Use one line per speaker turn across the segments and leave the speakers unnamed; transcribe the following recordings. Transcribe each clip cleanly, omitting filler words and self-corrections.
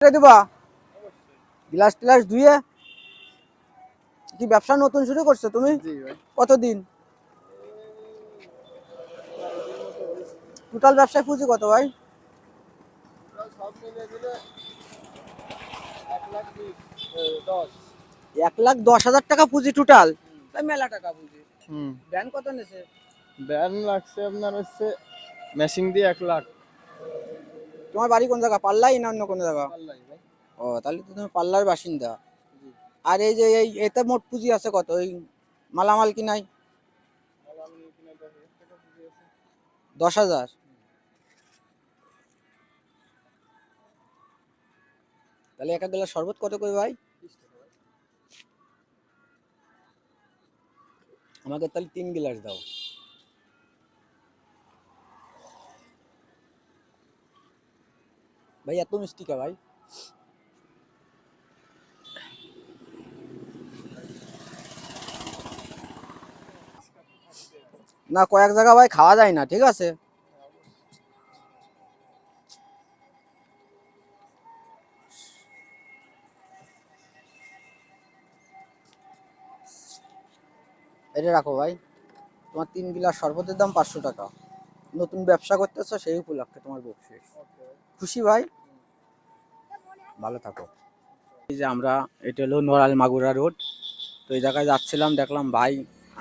করে দিবা? গ্লাস টিলাস ধুয়ে কি ব্যবসা নতুন শুরু করছো তুমি?
জি ভাই।
কতদিন? টোটাল ব্যবসায় পুঁজি কত ভাই?
সব মিলিয়ে দিলে 1,20,10।
1,10,000 টাকা পুঁজি টোটাল? তাই মেলা টাকা পুঁজি। ব্যাংক কত নেছে?
ব্যান লাগছে আপনার হচ্ছে মেশিন দিয়ে 1,00,000।
তোমার বাড়ি কোন জায়গা, পাল্লাই না অন্য কোনো জায়গা?
পাল্লাই ভাই।
ও তাহলে তো তুমি পাল্লার বাসিন্দা।
জি।
আর এই যে এতে মোট পুঁজি আছে কত, ওই মালামাল কিনাই? 10,000। তাহলে এক গ্লাস শরবত কত করে ভাই? আমাকে তাহলে 3 গ্লাস দাও। ভাই এত মিষ্টি কে ভাই? না কয়েক জায়গা ভাই খাওয়া যায় না, ঠিক আছে? এটা রাখো ভাই, তোমার 3 গ্লাস শরবতের দাম 500 টাকা। নতুন ব্যবসা করতেছো সেই উপলক্ষে তোমার বকশিস। খুশি ভাই? ভালো থাকো। এই যে আমরা, এটা হলো নড়াইল মাগুরা রোড। তো এই জায়গায় যাচ্ছিলাম, দেখলাম ভাই,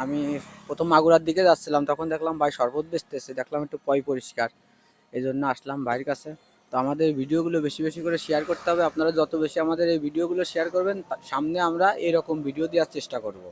আমি প্রথম মাগুরার দিকে যাচ্ছিলাম, তখন দেখলাম ভাই শরবত বেচতেছে, দেখলাম একটু পরিষ্কার, এই জন্য আসলাম ভাইয়ের কাছে। তো আমাদের এই ভিডিওগুলো বেশি বেশি করে শেয়ার করতে হবে। আপনারা যত বেশি আমাদের এই ভিডিওগুলো শেয়ার করবেন, সামনে আমরা এরকম ভিডিও দেওয়ার চেষ্টা করব।